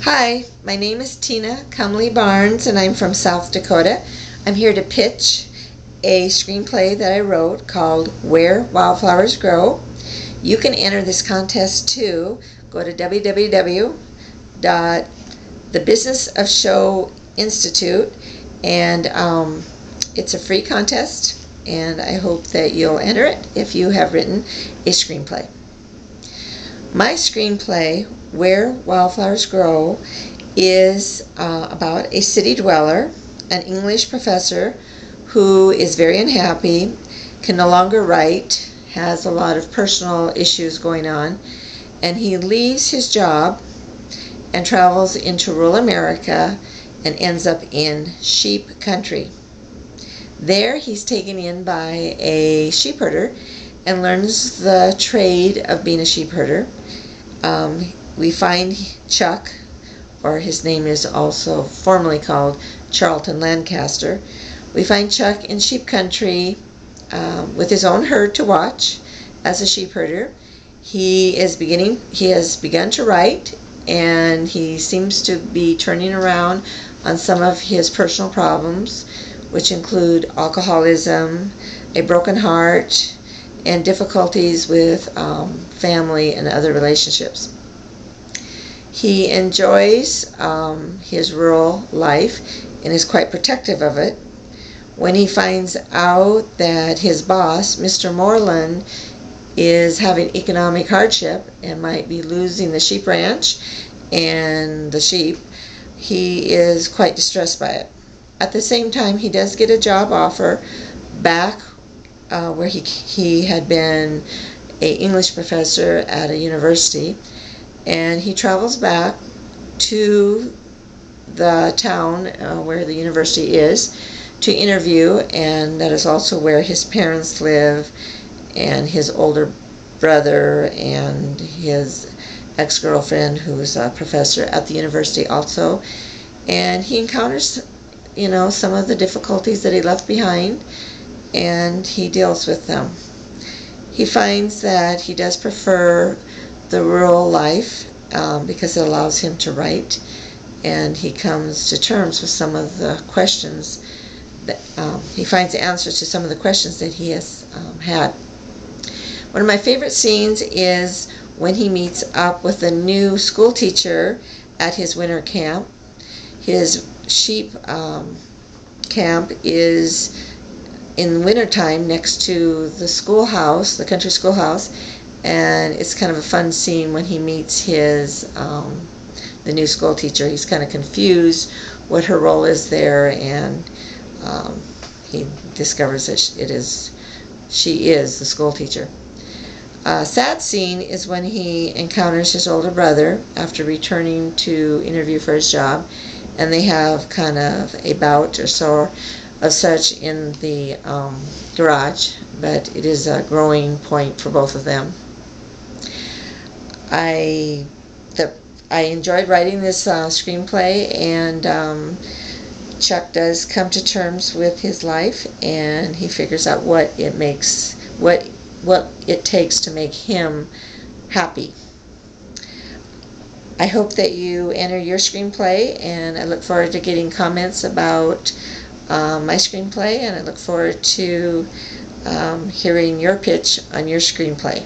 Hi, my name is Tina Cumley Barnes and I'm from South Dakota. I'm here to pitch a screenplay that I wrote called Where Wildflowers Grow. You can enter this contest too. Go to www.thebusinessofshow.institute and it's a free contest and I hope that you'll enter it if you have written a screenplay. My screenplay, Where Wildflowers Grow, is about a city dweller, an English professor who is very unhappy, can no longer write, has a lot of personal issues going on, and he leaves his job and travels into rural America and ends up in sheep country. There he's taken in by a sheepherder and learns the trade of being a sheepherder. We find Chuck, or his name is also formerly called Charlton Lancaster. We find Chuck in sheep country with his own herd to watch as a sheepherder. He has begun to write, and he seems to be turning around on some of his personal problems, which include alcoholism, a broken heart, and difficulties with family and other relationships. He enjoys his rural life and is quite protective of it. When he finds out that his boss, Mr. Moreland, is having economic hardship and might be losing the sheep ranch and the sheep, he is quite distressed by it. At the same time, he does get a job offer back where he had been an English professor at a university, and he travels back to the town where the university is to interview, and that is also where his parents live, and his older brother and his ex-girlfriend who is a professor at the university also. And he encounters some of the difficulties that he left behind, and he deals with them. He finds that he does prefer the rural life because it allows him to write, and he comes to terms with some of the questions that he finds answers to some of the questions that he has had. One of my favorite scenes is when he meets up with a new school teacher at his winter camp. His sheep camp is in wintertime next to the schoolhouse, the country schoolhouse, and it's kind of a fun scene when he meets the new school teacher. He's kind of confused what her role is there, and he discovers that she is the school teacher. A sad scene is when he encounters his older brother after returning to interview for his job, and they have kind of a bout or so of such in the garage, but it is a growing point for both of them. I enjoyed writing this screenplay, and Chuck does come to terms with his life, and he figures out what it takes to make him happy. I hope that you enter your screenplay, and I look forward to getting comments about my screenplay, and I look forward to hearing your pitch on your screenplay.